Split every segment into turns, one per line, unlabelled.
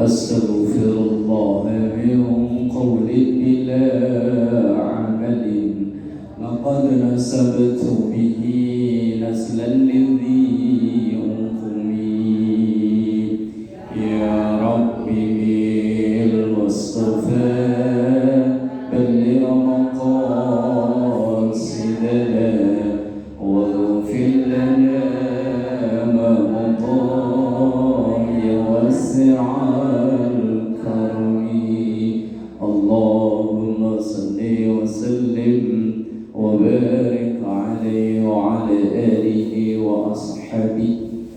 Astaghfirullah min qawlin ila amalin laqad nasabtu bihi naslan lidhi umqumi ya rabbi bil mustafa balligh maqasidana waghfir lana ma madaa ya wasi'a Allahumma salli wa sallim wa barik alaihi wa ala alihi wa ashabihi.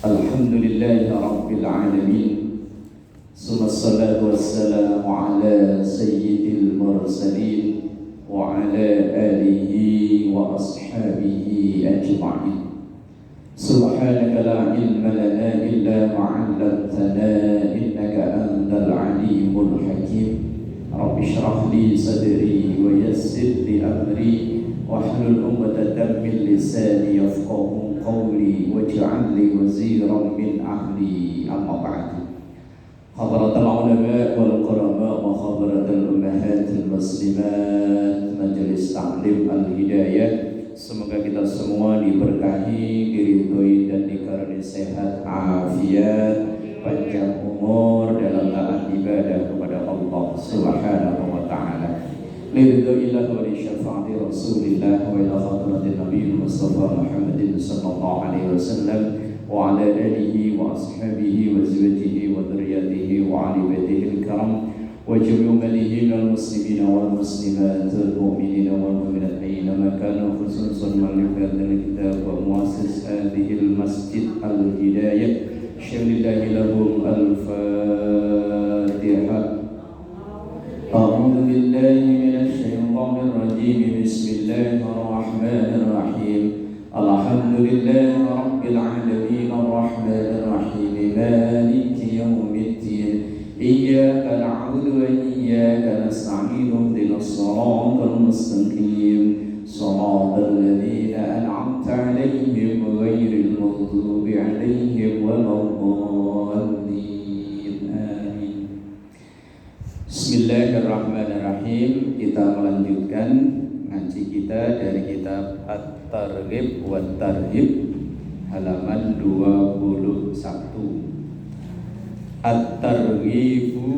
Alhamdulillahi rabbil alamin. Summa salatu wassalamu ala sayyidil mursalin wa ala alihi wa ashabihi ajma'in. Subhanaka la ilma lana illa ma 'allamtana innaka antal alimul hakim. Rabbi shrah li sadri wa yassir li amri wahlul 'uqdatam min lisani yafqahu qawli waj'al li waziran min ahli. Amma ba'du. Hadratul ulama wal qurama wa hadratul ummahatil muslimat, majelis taklim al-hidayah. Semoga kita semua diberkahi, diridhoi dan dikaruniai sehat, afiat, panjang umur dalam taat ibadah kepada Allah Subhanahu wa taala. Liridhoillah wa li syafaati Rasulillah wa ila hadratin Nabi Mustafa Muhammadin sallallahu alaihi wasallam wa ala alihi wa ashabihi wa zawjihi wa dzurriyyatihi wa ali baitihi al-kiram wa jami'i al-muslimina wal muslimat al-mu'minina wal mu'minat ayyama kanu khususan ma'alif al-kitab wa muassis hadhihi al-masjid al-hidayah syamillahi lahum al-fatihah. A'udzu billahi minasy syaithanir rajim. Bismillahirrahmanirrahim. Alhamdulillahi rabbil alamin arrahmanir rahim maliki yaumiddin. Iyyaka na'budu wa iyyaka nasta'in ihdinas siratal mustaqim siratal ladzina an'amta 'alaihim ghairil maghdubi 'alaihim waladdallin. Amin. Bismillahirrahmanirrahim. Kita melanjutkan ngaji kita dari kitab At-Targhib wa Tarhib halaman 21. At-Targhibu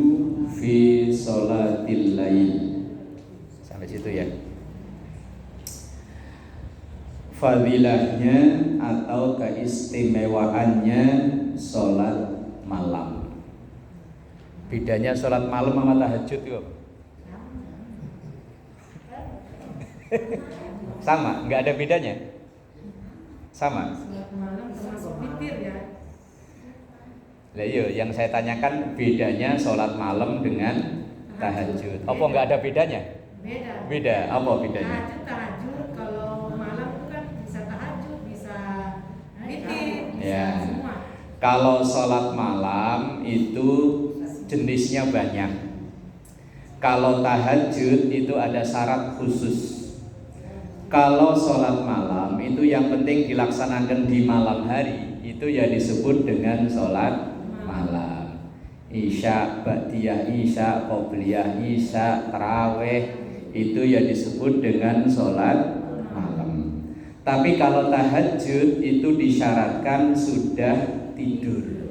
fi sholatil lail. Sampai situ ya. Fadilahnya atau keistimewaannya sholat malam. Bedanya sholat malam sama tahajud itu sama, nggak ada bedanya. Sama.
Sholat malam termasuk witir ya.
Lah iya, yang saya tanyakan bedanya sholat malam dengan tahajud. Apa nggak ada bedanya?
Beda.
Beda. Apa bedanya?
Tahajud kalau malam itu kan bisa tahajud, bisa witir, bisa
Ya.
semua.
Kalau sholat malam itu jenisnya banyak. Kalau tahajud itu ada syarat khusus. Kalau sholat malam itu yang penting dilaksanakan di malam hari, itu ya disebut dengan sholat malam. Isya, ba'diyah isya, qobliyah isya, tarawih itu ya disebut dengan sholat malam. Tapi kalau tahajud itu disyaratkan sudah tidur,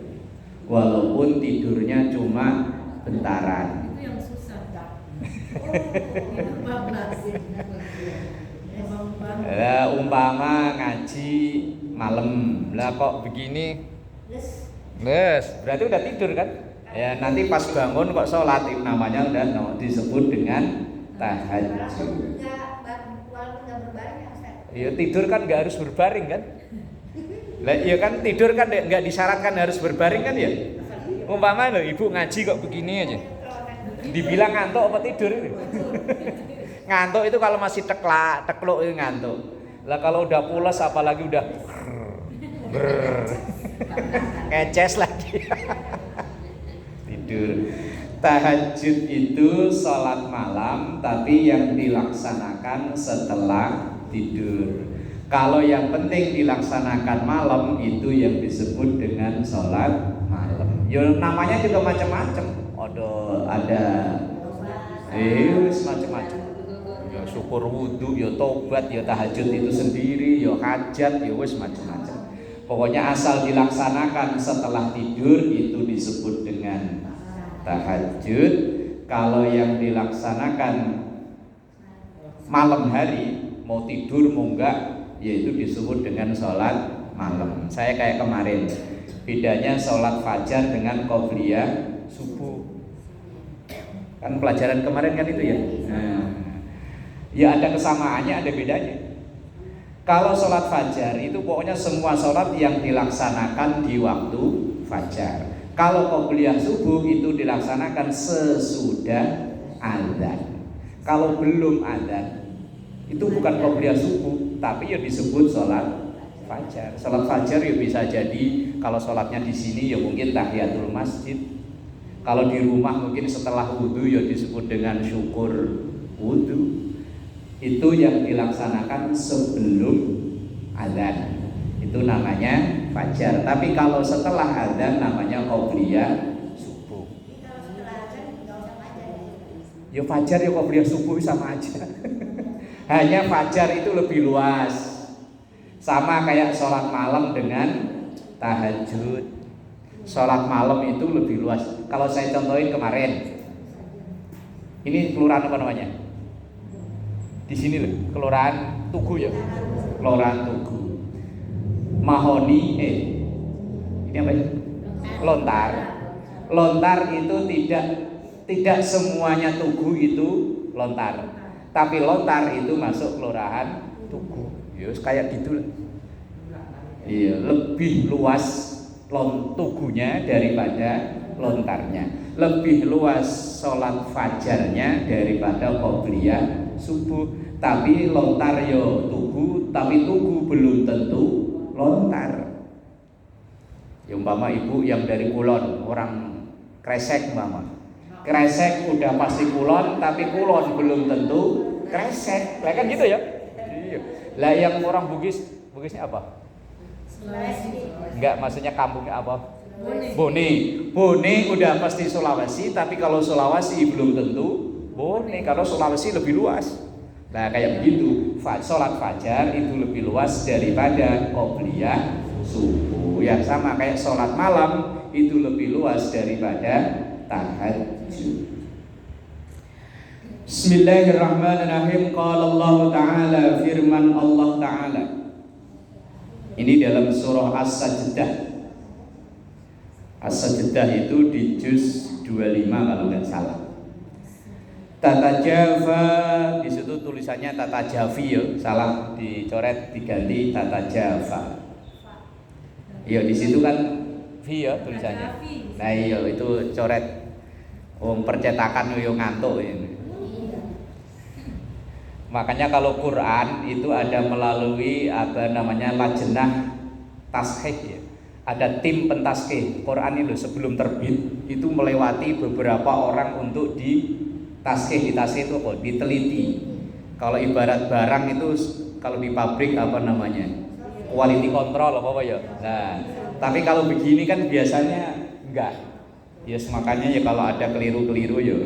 walaupun tidurnya cuma bentaran.
Itu yang susah. Itu bablas.
Lah umpama ngaji malam, lah kok begini? Berarti udah tidur kan? Ya nanti pas bangun kok sholat, itu namanya udah disebut dengan tahajud. Iya tidur kan nggak harus berbaring kan? Lah iya kan tidur kan nggak disyaratkan harus berbaring kan ya? Umpama loh ibu ngaji kok begini aja, dibilang ngantuk apa tidur ini? Ngantuk itu kalau masih tekluk itu ngantuk. Lah kalau udah pules apalagi udah
Ngeces lagi. Tidur. Tahajud itu sholat malam tapi yang dilaksanakan setelah tidur. Kalau yang penting dilaksanakan malam itu yang disebut dengan sholat malam. Ya namanya juga macam-macam. Ada macam-macam. Ya syukur wudhu, ya tobat, ya tahajud itu sendiri, ya hajat, ya wis macam-macam. Pokoknya asal dilaksanakan setelah tidur itu disebut dengan tahajud. Kalau yang dilaksanakan malam hari, mau tidur mau enggak, yaitu disebut dengan sholat malam. Saya kayak kemarin, bedanya sholat fajar dengan qobliyah subuh. Kan pelajaran kemarin kan itu ya. Nah, ya ada kesamaannya, ada bedanya. Kalau sholat fajar itu pokoknya semua sholat yang dilaksanakan di waktu fajar. Kalau qobliyah subuh itu dilaksanakan sesudah azan. Kalau belum azan itu bukan qobliyah subuh, tapi ya disebut sholat fajar. Sholat fajar ya bisa jadi kalau sholatnya di sini ya mungkin tahiyatul masjid. Kalau di rumah mungkin setelah wudhu ya disebut dengan syukur wudhu. Itu yang dilaksanakan sebelum azan. Itu namanya fajar. Tapi kalau setelah azan namanya qobliyah subuh. Ya fajar ya qobliyah subuh sama aja. Hanya fajar itu lebih luas. Sama kayak sholat malam dengan tahajud. Sholat malam itu lebih luas. Kalau saya contohin kemarin, ini kelurahan apa namanya? Di sini loh, kelurahan Tugu ya, kelurahan Tugu. Mahoni, ini apa ya? Lontar. Lontar itu tidak semuanya Tugu itu Lontar, tapi Lontar itu masuk kelurahan Tugu. Yus kayak gitu lah. Iya, lebih luas Tugunya daripada Lontarnya. Lebih luas sholat fajarnya daripada qobliyah subuh. Tapi lontar yo Tugu, tapi Tugu belum tentu lontar. Ya umpama ibu yang dari Kulon, orang Kresek umpama. Kresek udah pasti Kulon, tapi Kulon belum tentu Kresek. Lah kan gitu ya? Iya. Lah yang orang Bugisnya apa? Enggak, maksudnya kampungnya apa? Bone udah pasti Sulawesi, tapi kalau Sulawesi belum tentu Bone, kalau Sulawesi lebih luas. Nah kayak begitu, sholat fajar itu lebih luas daripada qobliyah subuh. Yang sama kayak sholat malam itu lebih luas daripada tahajud. Bismillahirrahmanirrahim. Qala Allah Ta'ala, firman Allah Ta'ala. Ini dalam surah As-Sajdah. As-Sajdah itu di juz 25 kalau nggak salah. Tata Jafa, di situ tulisannya Tata Javi ya, salah dicoret diganti Tata Jafa. Iya di situ kan V ya tulisannya. Nah iya itu coret. Percetakan yo ngantuk ini. Makanya kalau Quran itu ada melalui apa namanya lajnah tashih ya. Ada tim pentaskih Quran itu sebelum terbit itu melewati beberapa orang untuk di tashih itu apa? Diteliti. Kalau ibarat barang itu kalau di pabrik apa namanya? Quality control apa ya? Nah, tapi kalau begini kan biasanya enggak. Ya makanya ya kalau ada keliru-keliru ya.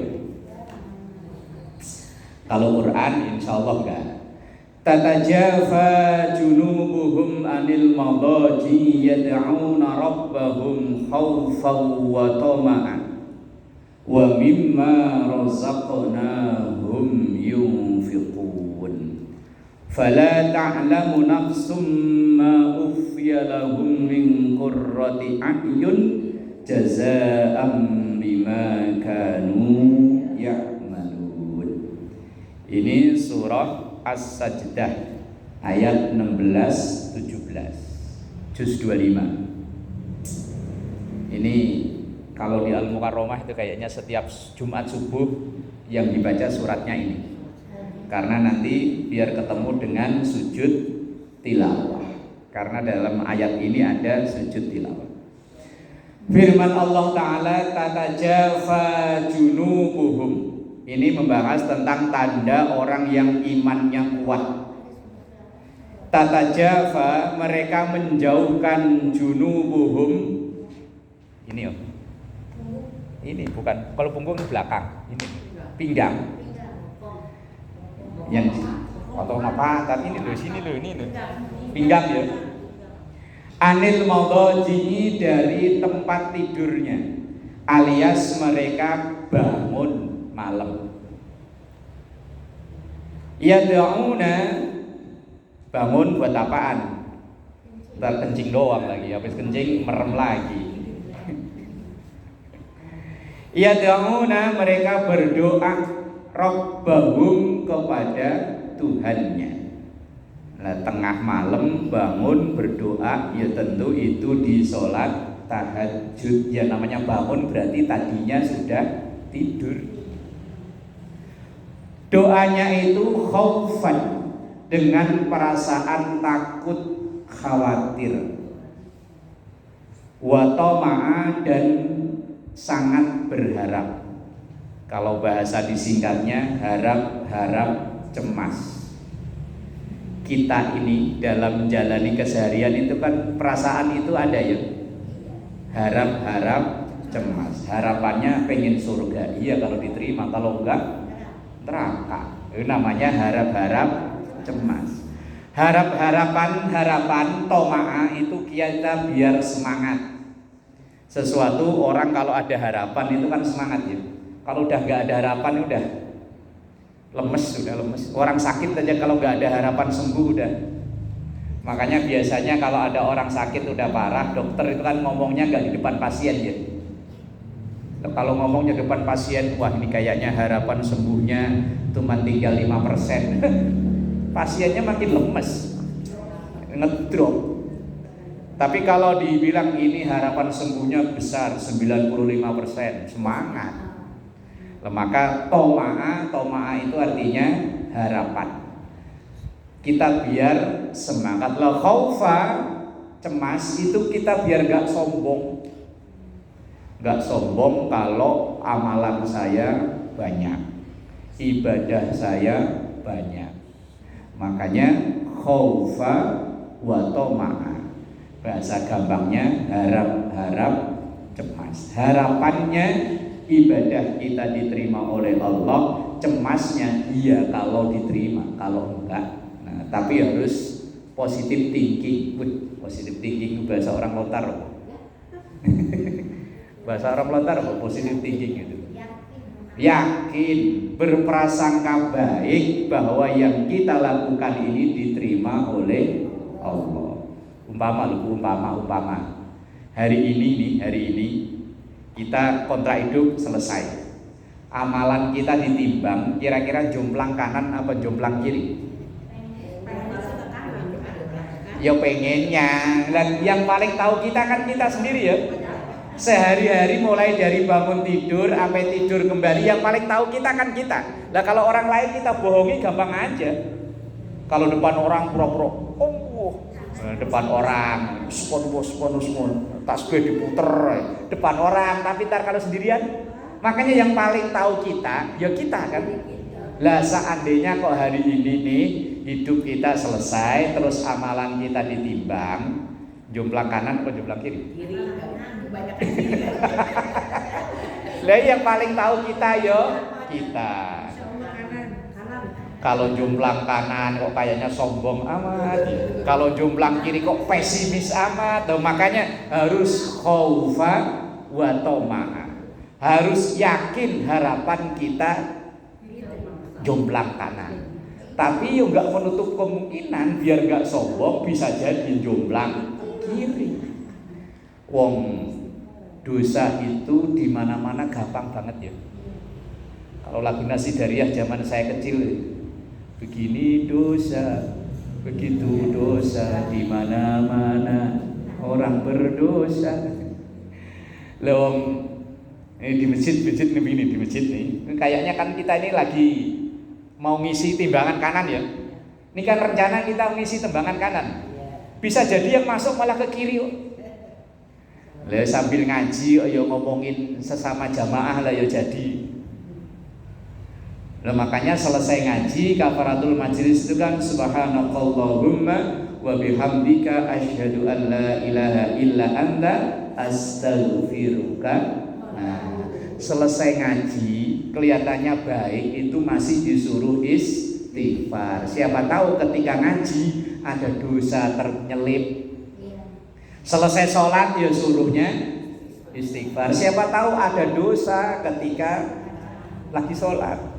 Kalau Quran insyaallah enggak. Tatajafa junubuhum anil madaji yad'una rabbahum khawfan wa tama'an wa mimma razaqnahum yunfiqun fala ta'lamu nafsum ma ukhfiya lahum min qurrati a'yun jazaa'an bima kanu ya'malun. Ini surah As-Sajdah ayat 16-17 juz 25. Ini kalau di Al-Mukarramah itu kayaknya setiap Jumat subuh yang dibaca suratnya ini. Karena nanti biar ketemu dengan sujud tilawah. Karena dalam ayat ini ada sujud tilawah. Firman Allah Ta'ala, tatajafa junubuhum. Ini membahas tentang tanda orang yang imannya kuat. Tatajafa, mereka menjauhkan junubuhum. Ini oh. Ini bukan, kalau punggung di belakang. Ini pinggang. Yang atau apa? Tapi ini loh, sini loh, ini loh. Pinggang ya. Anil maudhi'i, dari tempat tidurnya, alias mereka bangun malam. Yad'una, bangun buat apaan? Ntar kencing doang lagi, habis kencing merem lagi. Yad'una, mereka berdoa rabbahum, kepada Tuhannya. Nah, tengah malam bangun berdoa, ya tentu itu di sholat tahajud. Ya namanya bangun berarti tadinya sudah tidur. Doanya itu khaufan, dengan perasaan takut, khawatir. Wa tama'a, dan sangat berharap. Kalau bahasa disingkatnya harap-harap cemas. Kita ini dalam menjalani keseharian itu kan perasaan itu ada ya. Harap-harap cemas. Harapannya pengen surga. Iya kalau diterima, kalau enggak neraka. Itu namanya harap-harap cemas. Harapan toma'a itu kita biar semangat. Sesuatu orang kalau ada harapan itu kan semangat ya. Kalau udah enggak ada harapan udah sudah lemes. Orang sakit aja kalau nggak ada harapan sembuh udah. Makanya biasanya kalau ada orang sakit udah parah, dokter itu kan ngomongnya nggak di depan pasien ya. Kalau ngomongnya depan pasien, wah ini kayaknya harapan sembuhnya cuma tinggal 5%. Pasiennya makin lemes, ngedrop. Tapi kalau dibilang ini harapan sembuhnya besar 95%, semangat. Maka toma'a itu artinya harapan. Kita biar semangat. Lah khaufa, cemas itu kita biar gak sombong. Gak sombong kalau amalan saya banyak, ibadah saya banyak. Makanya khaufa wa toma'a, bahasa gampangnya harap-harap cemas. Harapannya ibadah kita diterima oleh Allah, cemasnya iya kalau diterima, kalau enggak. Nah, tapi harus positive thinking. Positive thinking itu bahasa orang lontar. Bahasa orang lontar apa positive thinking itu? Yakin, berprasangka baik bahwa yang kita lakukan ini diterima oleh Allah. Umpama. Hari ini kita kontrak hidup selesai. Amalan kita ditimbang, kira-kira jomplang kanan apa jomplang kiri? Ya pengennya. Dan yang paling tahu kita kan kita sendiri ya. Sehari-hari mulai dari bangun tidur sampai tidur kembali, yang paling tahu kita kan kita. Lah kalau orang lain kita bohongi gampang aja. Kalau depan orang pura-pura, depan orang spon tasbih diputer depan orang, tapi ntar kalau sendirian. Makanya yang paling tahu kita ya kita kan. Lah seandainya kok hari ini nih hidup kita selesai, terus amalan kita ditimbang, jomplang kanan atau jomplang kiri? Lah yang paling tahu kita yo kita. Kalau jomplang kanan kok kayaknya sombong amat, kalau jomplang kiri kok pesimis amat. Makanya harus khaufa wa toma'a, harus yakin harapan kita jomplang kanan. Tapi yo nggak menutup kemungkinan biar nggak sombong bisa jadi jomplang kiri. Wong dosa itu di mana-mana gampang banget ya. Kalau lagu Nasidariah zaman saya kecil, begini dosa, begitu dosa, di mana-mana orang berdosa. Lewong ini di masjid nih, di masjid nih. Kayaknya kan kita ini lagi mau ngisi timbangan kanan ya. Ini kan rencana kita ngisi timbangan kanan. Bisa jadi yang masuk malah ke kiri. Lah sambil ngaji ya ngomongin sesama jamaah lah ya jadi. Lah makanya selesai ngaji kafaratul majlis itu kan subhanakallahumma wa bihamdika asyhadu an la ilaha illa anta astaghfiruka. Nah, selesai ngaji kelihatannya baik itu masih disuruh istighfar. Siapa tahu ketika ngaji ada dosa ternyelip. Selesai sholat ya suruhnya istighfar. Siapa tahu ada dosa ketika lagi sholat.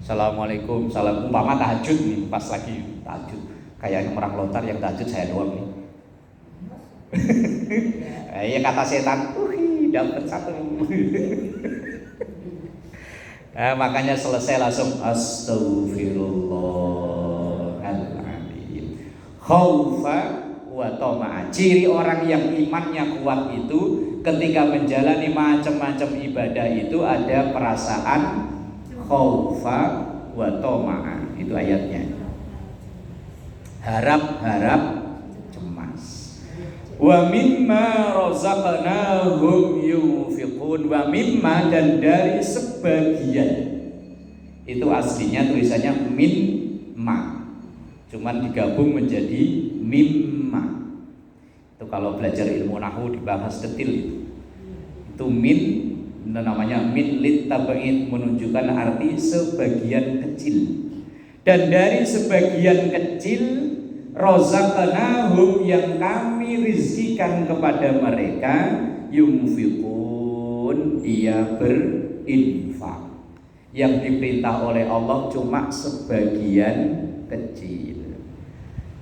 Assalamualaikum, salam umpama tahajud nih, pas lagi tahajud. Kayaknya orang lontar yang tahajud saya doang nih. Ya kata setan, dapat satu. Nah, makanya selesai langsung astaghfirullahaladzim. Khaufa wa tama'a. Ciri orang yang imannya kuat itu ketika menjalani macam-macam ibadah itu ada perasaan khaufa wa tama'a. Itu ayatnya. Harap-harap cemas. Wa mimma razaqnahum yunfiqun. Wa mimma, dan dari sebagian. Itu aslinya tulisannya mimma, cuman digabung menjadi mimma. Itu kalau belajar ilmu nahwu dibahas detil itu min, namanya min lit tabaid, menunjukkan arti sebagian kecil. Dan dari sebagian kecil razaqnahum, yang kami rizkikan kepada mereka, yunfiqun, dia berinfak. Yang diperintah oleh Allah cuma sebagian kecil.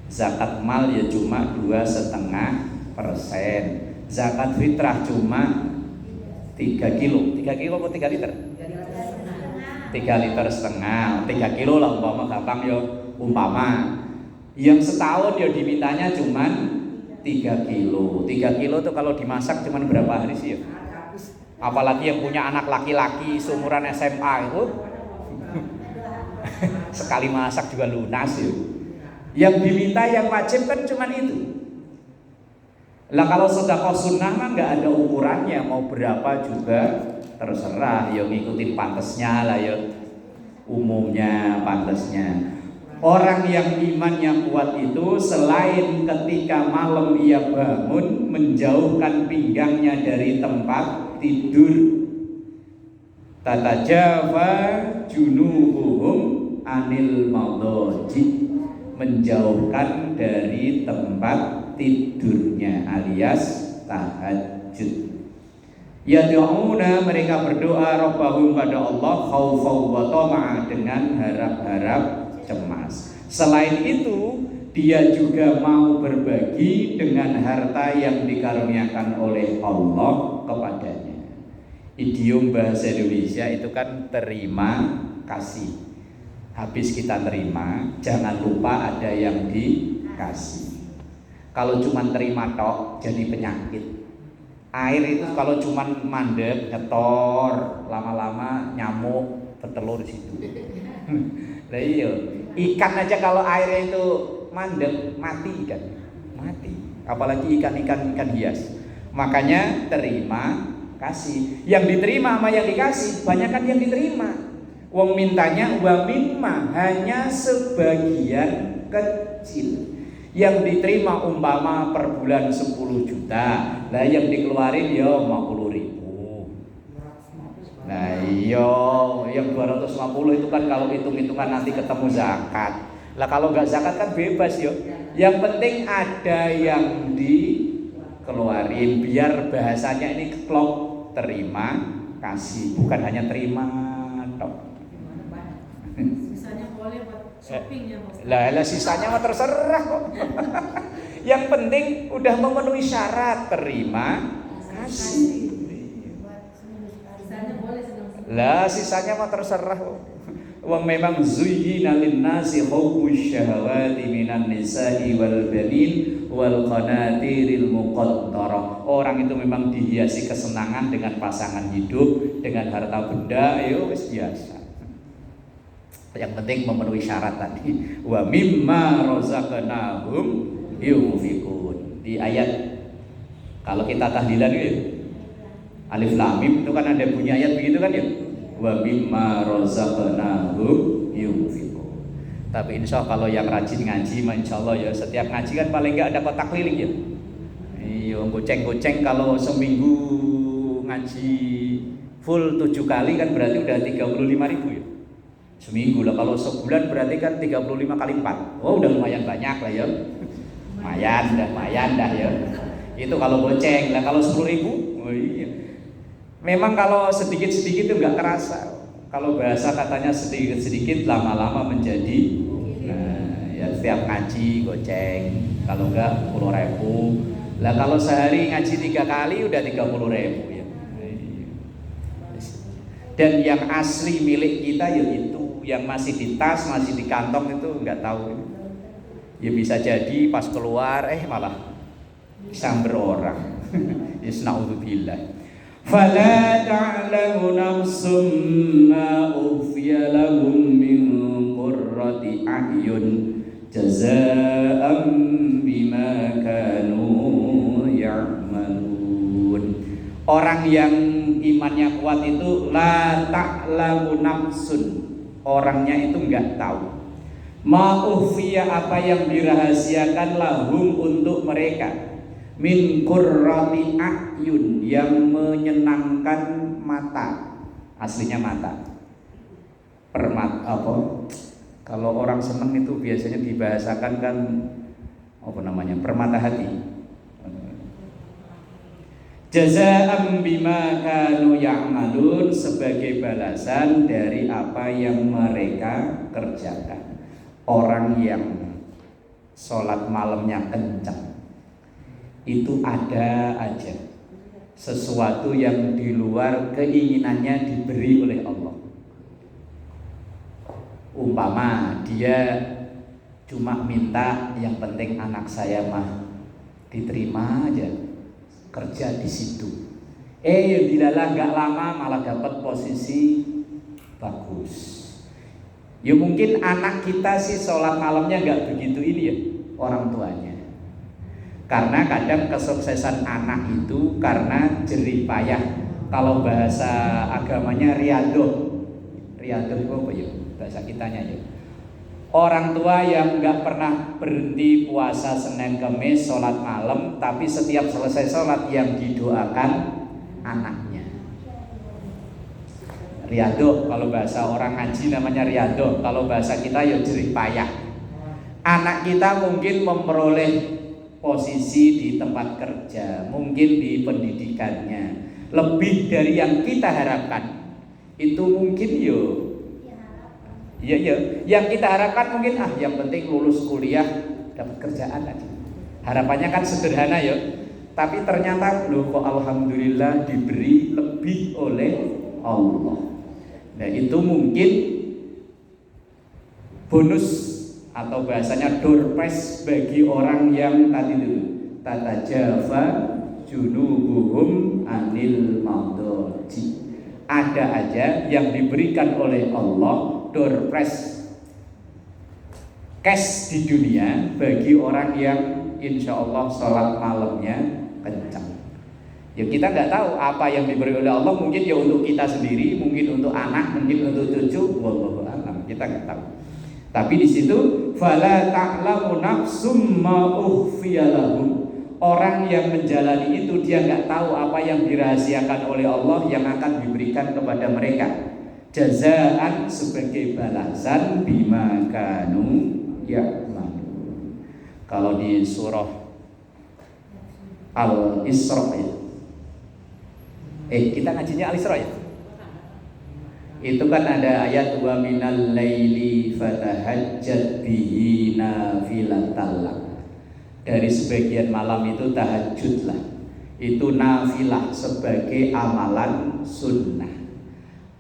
Zakat mal ya cuma 2,5%. Zakat fitrah cuma 3 kilo. 3 kilo atau 3 liter? 3,5 liter. 3 kilo lah umpama, gampang ya umpama. Yang setahun ya dimintanya cuma 3 kilo. 3 kilo tuh kalau dimasak cuma berapa hari sih ya? Apalagi yang punya anak laki-laki seumuran SMA itu sekali masak juga lunas ya. Yang diminta, yang wajib kan cuma itu. Lah kalau sedekah sunnah mah nggak ada ukurannya, mau berapa juga terserah, ya ngikutin pantesnya lah ya, umumnya pantesnya. Orang yang imannya kuat itu selain ketika malam ia bangun menjauhkan pinggangnya dari tempat tidur, tatajafa junubuhum anil madaji, menjauhkan dari tempat tidurnya alias tahajud. Yad'una, mereka berdoa rabbahum pada Allah khaufan wa tama'a, dengan harap-harap cemas. Selain itu dia juga mau berbagi dengan harta yang dikaruniakan oleh Allah kepadanya. Idiom bahasa Indonesia itu kan terima kasih. Habis kita terima, jangan lupa ada yang dikasih. Kalau cuma terima tok jadi penyakit. Air itu kalau cuma mandek, nyetor, lama-lama nyamuk bertelur di situ. Lah iya, ikan aja kalau airnya itu mandek mati kan, mati. Apalagi ikan hias. Makanya terima kasih. Yang diterima sama yang dikasih, banyak kan yang diterima. Wong mintanya wa mimma, hanya sebagian kecil. Yang diterima umpama per bulan 10 juta, lah yang dikeluarin ya 50.000. Nah iya, yang 250 itu kan kalau hitung-hitungan nanti ketemu zakat. Lah kalau nggak zakat kan bebas yo. Yang penting ada yang dikeluarin, biar bahasanya ini klop, terima kasih, bukan hanya terima tok.
Sisanya boleh buat shopping ya Mas.
Lah sisanya mah terserah kok. Yang penting udah memenuhi syarat terima kasih.
Sisanya boleh senang-senang.
Lah sisanya mah terserah kok. Wong memang zuyyina lin-nasi hubbus syahawati minan nisa'i wal banin wal qanatiril muqaddarah. Orang itu memang dihiasi kesenangan dengan pasangan hidup, dengan harta benda, ya wis biasa. Yang penting memenuhi syarat tadi. Wa mimma razaqnahum yunfiqun. Di ayat Kalau kita tahlilan itu ya, alif lam mim itu kan ada bunyi ayat begitu kan ya. Wa mimma razaqnahum yunfiqun. Tapi insya Allah kalau yang rajin ngaji, insya Allah ya setiap ngaji kan paling nggak ada kotak keliling ya. Iya, goceng-goceng kalau seminggu ngaji full 7 kali kan berarti udah 35.000 ya. Seminggu lah, kalau sebulan berarti kan 35 kali 4. Oh udah lumayan banyak lah ya. Lumayan dah ya. Itu kalau goceng lah, kalau 10.000, oh iya. Memang kalau sedikit-sedikit itu nggak terasa. Kalau bahasa katanya sedikit-sedikit lama-lama menjadi. Nah, ya setiap ngaji goceng. Kalau enggak 10.000. Lah kalau sehari ngaji 3 kali udah 30.000 ya. Dan yang asli milik kita ya itu, yang masih di tas, masih di kantong itu nggak tahu. Ya bisa jadi pas keluar malah samber orang. Yasna'udzubillah. Fala ta'lamu nafsum ma ukhfiya lahum min qurrati a'yun jazaa'an bima kanu ya'malun. Orang yang imannya kuat itu la ta'lamu nafsun, orangnya itu enggak tahu. Ma ukhfiya, apa yang dirahasiakan lahum untuk mereka, min qurrati a'yun, yang menyenangkan mata. Aslinya mata. Kalau orang seneng itu biasanya dibahasakan kan permata hati. Jazaa'an bima kanu ya'malun, sebagai balasan dari apa yang mereka kerjakan. Orang yang sholat malamnya kencang itu ada aja sesuatu yang di luar keinginannya diberi oleh Allah. Umpama dia cuma minta yang penting anak saya mah diterima aja kerja di situ. Dilalah nggak lama malah dapat posisi bagus. Ya mungkin anak kita sih sholat malamnya nggak begitu ini ya orang tuanya. Karena kadang kesuksesan anak itu karena jerih payah. Kalau bahasa agamanya riadoh itu apa ya bahasa kitanya ya. Orang tua yang nggak pernah berhenti puasa Senin Kamis sholat malam, tapi setiap selesai sholat yang didoakan anaknya. Riadoh, kalau bahasa orang ngaji namanya riadoh, kalau bahasa kita ya jerih payah. Anak kita mungkin memperoleh posisi di tempat kerja, mungkin di pendidikannya lebih dari yang kita harapkan. Itu mungkin yang kita harapkan mungkin yang penting lulus kuliah dapat kerjaan aja. Harapannya kan sederhana ya. Tapi ternyata kok alhamdulillah diberi lebih oleh Allah. Nah itu mungkin bonus atau bahasanya door prize bagi orang yang tadi dulu tatajafa junubuhum anil madaji. Ada aja yang diberikan oleh Allah door prize cash di dunia bagi orang yang insya Allah sholat malamnya kencang. Ya kita nggak tahu apa yang diberi oleh Allah, mungkin ya untuk kita sendiri, mungkin untuk anak, mungkin untuk cucu, wallahu a'lam, kita nggak tahu. Tapi di situ fala ta'lamu nafsum ma ukhfiya lahum, orang yang menjalani itu dia nggak tahu apa yang dirahasiakan oleh Allah yang akan diberikan kepada mereka. Jazaan, sebagai balasan bima kanu ya'malun. Kalau di surah Al-Isra ya. Kita ngajinya Al-Isra ya. Itu kan ada ayat wa minal laili fatahajjat bihi nafilatan lak. Dari sebagian malam itu tahajudlah. Itu nafilah sebagai amalan sunnah.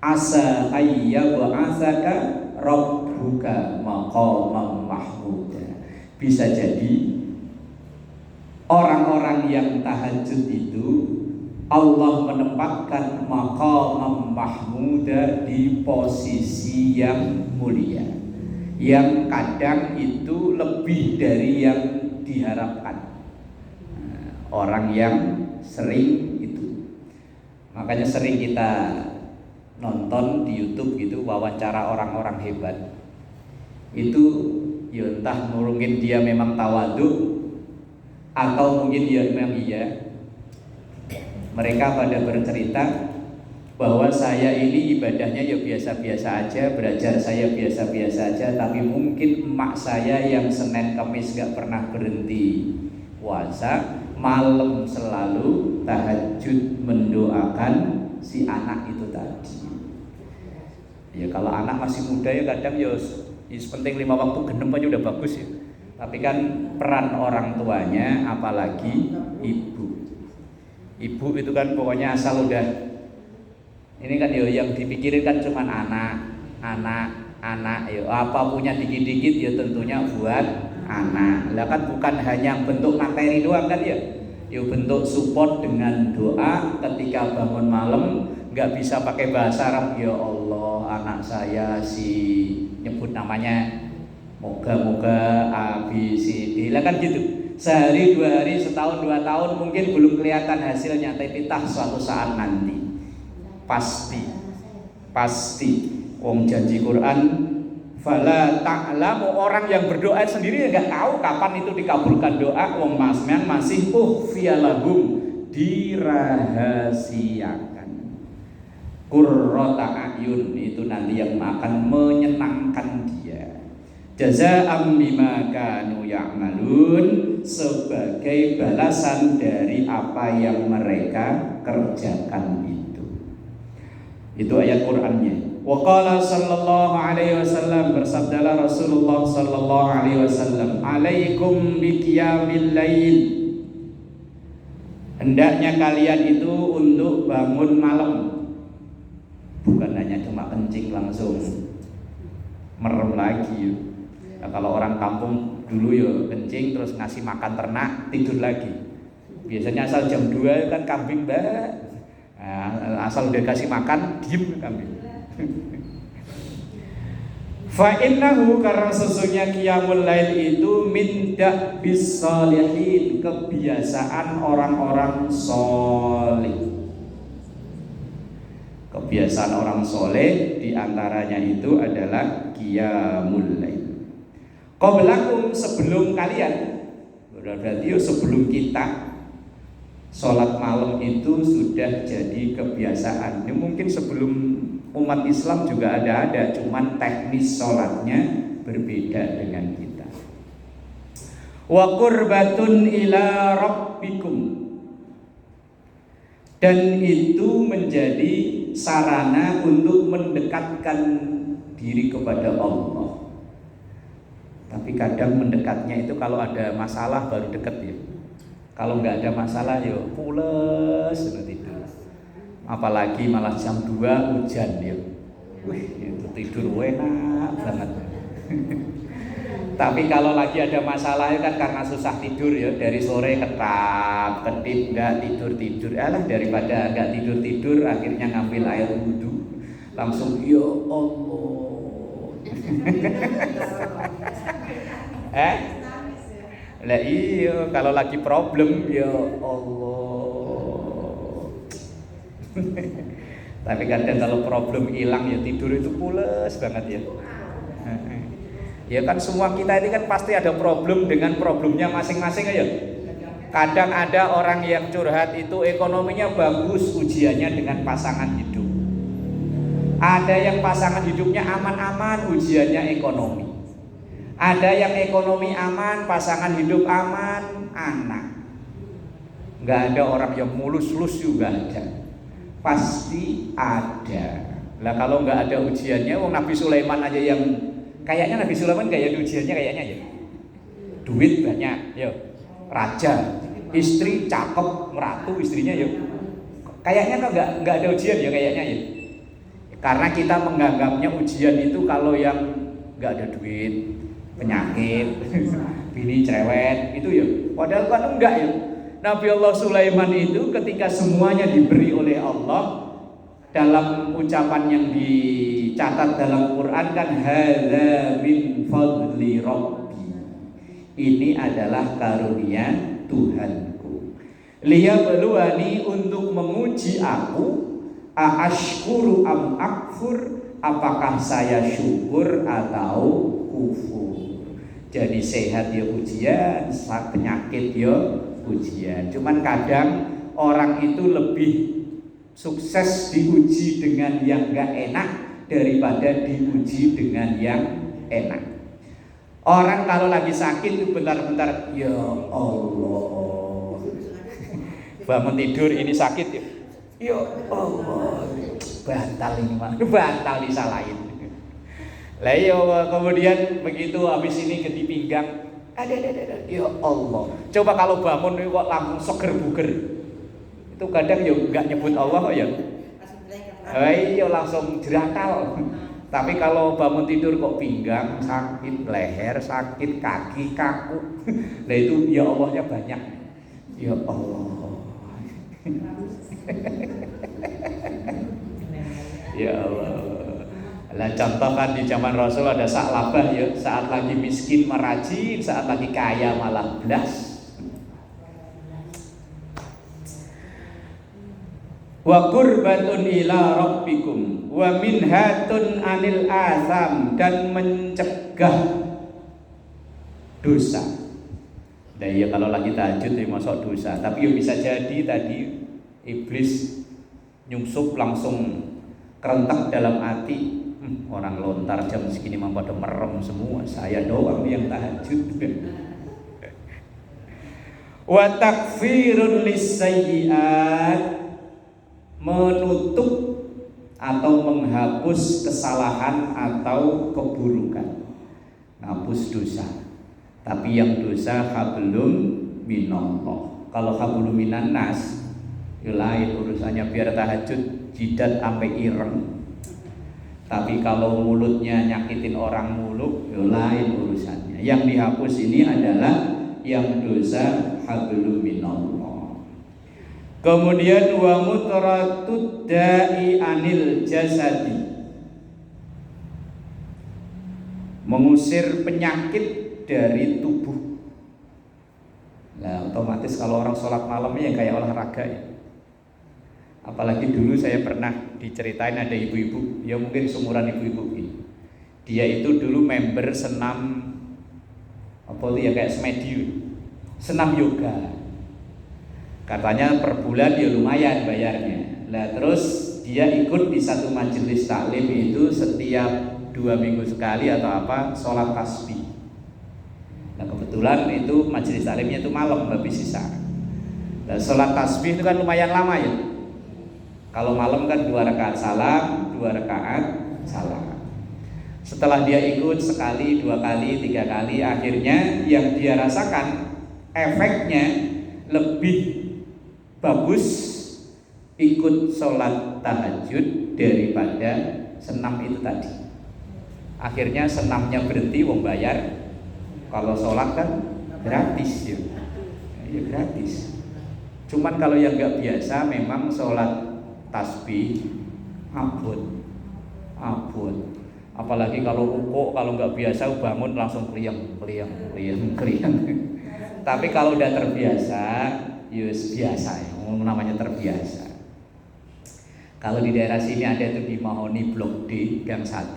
Asa ayyab'atsaka rabbuka maqaman mahmuda. Bisa jadi orang-orang yang tahajud itu Allah menempatkan maqaman mahmuda di posisi yang mulia, yang kadang itu lebih dari yang diharapkan. Orang yang sering itu. Makanya sering kita nonton di YouTube gitu wawancara orang-orang hebat. Itu ya entah mungkin dia memang tawadhu atau mungkin dia memang iya. Mereka pada bercerita bahwa saya ini ibadahnya ya biasa-biasa aja, belajar saya biasa-biasa aja, tapi mungkin emak saya yang Senin Kamis gak pernah berhenti puasa, malam selalu tahajud mendoakan si anak itu tadi. Ya kalau anak masih muda ya kadang ya penting 5 waktu genep aja udah bagus ya. Tapi kan peran orang tuanya apalagi ibu. Ibu itu kan pokoknya asal udah ini kan yo yang dipikirin kan cuman anak yo apa punya dikit-dikit ya tentunya buat anak. Lah kan bukan hanya bentuk materi doang kan ya. Yo bentuk support dengan doa ketika bangun malam nggak bisa pakai bahasa Arab, ya Allah anak saya si nyebut namanya moga-moga A B C D lah kan gitu. Sehari 2 hari setahun 2 tahun mungkin belum kelihatan hasilnya, tapi tah suatu saat nanti pasti wong janji Quran fala ta'lamu, orang yang berdoa sendiri nggak tahu kapan itu dikabulkan doa. Wong masmen masih lahum dirahasiakan. Qurrata a'yun itu nanti yang akan menyenangkan dia. Jazaa'an bima kanu ya'malun, sebagai balasan dari apa yang mereka kerjakan itu. Itu ayat Qur'annya. Wa qala sallallahu alaihi wasallam, bersabdalah Rasulullah sallallahu alaihi wasallam, alaikum biqiyamil lail. Hendaknya kalian itu untuk bangun malam. Bukan hanya cuma kencing langsung merem lagi. Nah, kalau orang kampung dulu ya kencing terus ngasih makan ternak tidur lagi. Biasanya asal jam 2 kan kambing mbak. Nah, asal udah kasih makan diem kambing. Fa innahu, karena sesungguhnya qiyamul lail itu min da'bis sholihin, kebiasaan orang-orang soleh. Kebiasaan orang soleh diantaranya itu adalah qiyamul lail. Qablakum, sebelum kalian, berarti sebelum kita, sholat malam itu sudah jadi kebiasaan. Ya, mungkin sebelum umat Islam juga ada, cuman teknis sholatnya berbeda dengan kita. Wa qurbatun ila rabbikum, dan itu menjadi sarana untuk mendekatkan diri kepada Allah. Tapi kadang mendekatnya itu kalau ada masalah baru dekat ya. Kalau nggak ada masalah ya pules tidur. Apalagi malah jam 2 hujan ya. Wih, itu tidur enak banget. Tapi kalau lagi ada masalah kan karena susah tidur ya, dari sore ketap, kedip, nggak tidur. Alah, daripada nggak tidur akhirnya ngambil air wudhu, langsung ya Allah. Lah iya, kalau lagi problem ya Allah. Tapi kadang kalau problem hilang ya tidur itu pules banget ya. Ya kan semua kita ini kan pasti ada problem dengan problemnya masing-masing aja. Kadang ada orang yang curhat itu ekonominya bagus, ujiannya dengan pasangan hidup. Ada yang pasangan hidupnya aman-aman, ujiannya ekonomi. Ada yang ekonomi aman, pasangan hidup aman, anak. Nggak ada orang yang mulus-lus juga ada. Pasti ada. Lah kalau nggak ada ujiannya, wong Nabi Sulaiman aja yang kayaknya Nabi Sulaiman nggak ada ujiannya kayaknya ya. Duit banyak, ya. Raja, istri cakep, meratu istrinya ya. Kayaknya kan nggak ada ujian ya kayaknya ya. Karena kita menganggapnya ujian itu kalau yang nggak ada duit, penyakit, bini cerewet itu ya. Padahal kan enggak ya. Nabi Allah Sulaiman itu ketika semuanya diberi oleh Allah, dalam ucapan yang dicatat dalam Quran kan hadza min fadli rabbi, ini adalah karunia Tuhanku. Liyabluwani, untuk menguji aku, aashkuru am akfur, apakah saya syukur atau kufur. Jadi sehat ya ujian, penyakit ya ujian. Cuman kadang orang itu lebih sukses diuji dengan yang gak enak daripada diuji dengan yang enak. Orang kalau lagi sakit itu bentar-bentar, ya Allah, bangun tidur ini sakit ya Allah, bantal ini mah, bantal disalahin. Lah ya kemudian begitu habis ini di pinggang, ada, ya Allah. Coba kalau bangun kok langsung seger buger, itu kadang ya nggak nyebut Allah kok ya. Iya langsung jerakal. Tapi kalau bangun tidur kok pinggang sakit, leher sakit, kaki kaku, nah itu ya Allahnya banyak. Ya Allah. Ya Allah. Lah contoh kan di zaman Rasul ada Sa'labah ya, saat lagi miskin merajin, saat lagi kaya malah blas. Wa qurbatun ila rabbikum wa minhatun anil atham, dan mencegah dosa. Nah ya kalau lagi tahajud ya masuk dosa, tapi ya bisa jadi tadi iblis nyungsuk langsung kerentak dalam hati, orang lontar jam segini mah pada merem semua, saya doang yang tahajud. Wa takfirun lisayyi'at, menutup atau menghapus kesalahan atau keburukan, menghapus dosa. Tapi yang dosa hablum minallah. Kalau hablum minan nas ya lain urusannya, biar tahajud jidat sampai ireng. Tapi kalau mulutnya nyakitin orang mulu ya lain urusannya. Yang dihapus ini adalah yang dosa hablum minallah. Kemudian wa mutratud da'i anil jasadi, mengusir penyakit dari tubuh. Nah otomatis kalau orang sholat malamnya ya kayak olahraga ya. Apalagi dulu saya pernah diceritain ada ibu-ibu, ya mungkin seumuran ibu-ibu ini. Dia itu dulu member senam apa itu ya, kayak semedi, senam yoga. Katanya per bulan ya lumayan bayarnya. Nah terus dia ikut di satu majelis taklim itu setiap 2 minggu sekali atau apa sholat tasbih. Nah kebetulan itu majelis taklimnya itu malam habis sisa. Nah sholat tasbih itu kan lumayan lama ya. Kalau malam kan 2 rakaat salam, 2 rakaat salam. Setelah dia ikut sekali, 2 kali, 3 kali, akhirnya yang dia rasakan efeknya lebih bagus ikut sholat tahajud daripada senam itu tadi. Akhirnya senamnya berhenti, wong bayar. Kalau sholat kan gratis ya, ya gratis. Cuman kalau yang nggak biasa memang sholat tasbih abot. Apalagi kalau rukuk, kalau nggak biasa bangun langsung kliyang. Tapi kalau udah terbiasa, yus biasa ya, namanya terbiasa. Kalau di daerah sini ada itu di Mahoni Blok D Gang 1,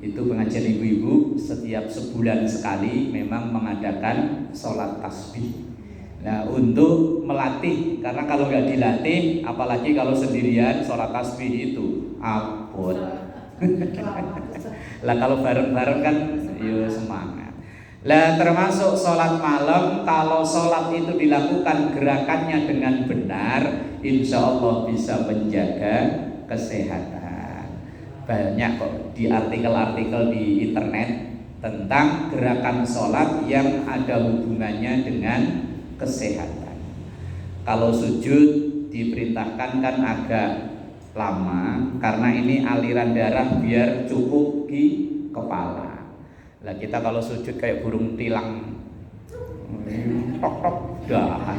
itu pengajian ibu-ibu setiap sebulan sekali memang mengadakan sholat tasbih. Nah untuk melatih, karena kalau nggak dilatih, apalagi kalau sendirian sholat tasbih itu abot. Lah kalau bareng-bareng kan yo semangat. Lah termasuk sholat malam, kalau sholat itu dilakukan gerakannya dengan benar, insya Allah bisa menjaga kesehatan. Banyak kok di artikel-artikel di internet tentang gerakan sholat yang ada hubungannya dengan kesehatan. Kalau sujud diperintahkan kan agak lama, karena ini aliran darah biar cukup di kepala. Lah kita kalau sujud kayak burung tilang, dah.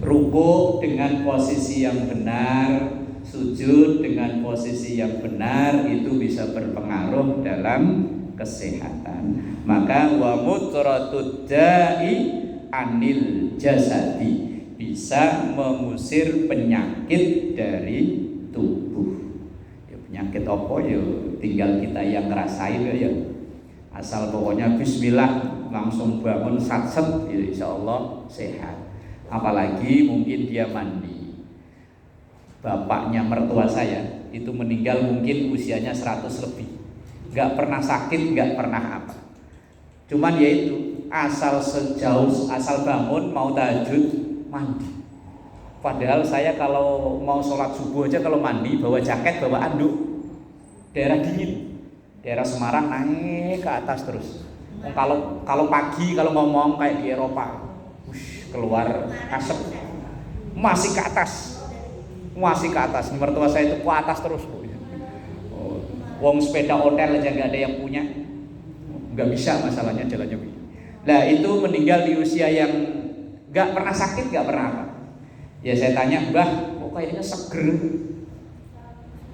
Ruku dengan posisi yang benar, sujud dengan posisi yang benar, itu bisa berpengaruh dalam kesehatan. Maka wa mutratud da'i anil jasadi, bisa mengusir penyakit dari tubuh. Ya, penyakit apa ya tinggal kita yang ngerasain ya. Asal pokoknya bismillah langsung bangun sat-set ya insyaallah sehat. Apalagi mungkin dia mandi. Bapaknya mertua saya itu meninggal mungkin usianya 100 lebih. Gak pernah sakit, gak pernah apa. Cuman yaitu asal bangun mau tahajud mandi. Padahal saya kalau mau sholat subuh aja kalau mandi bawa jaket, bawa anduk. Daerah dingin, daerah Semarang naik ke atas terus. Kalau pagi kalau ngomong kayak di Eropa, keluar asap masih ke atas. Mertua saya itu ke atas terus. Wong sepeda hotel aja nggak ada yang punya, nggak bisa masalahnya jalannya. Nah itu meninggal di usia yang nggak pernah sakit, nggak pernah apa. Ya saya tanya, Mbah, kok kayaknya seger?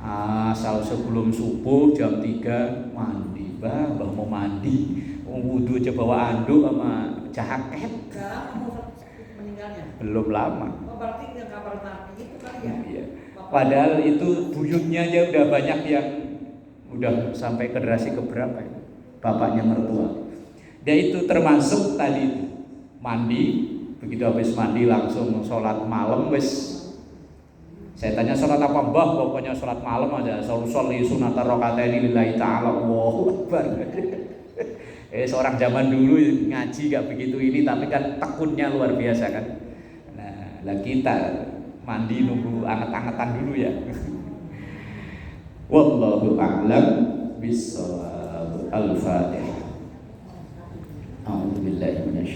Asal sebelum subuh jam 3 mandi, Mbah mau mandi, wudhu aja bawa anduk sama jaket. Meninggalnya? Belum lama. Oh, berarti nggak pernah itu kali ya? Iya. Padahal itu buyutnya aja udah banyak yang udah sampai generasi keberapa ya? Bapaknya mertua. Dia itu termasuk tadi mandi, begitu habis mandi langsung sholat malam wis. Saya tanya sholat apa Mbah? Pokoknya sholat malam aja. Sholli sunata rakaataini lillahi ta'ala. Allahu Akbar. Seorang zaman dulu ngaji gak begitu ini, tapi kan tekunnya luar biasa kan. Nah kita mandi nunggu anget-angetan dulu ya. Wallahu a'lam bis-shawab. Al-Fatihah. A'udzu billahi minasy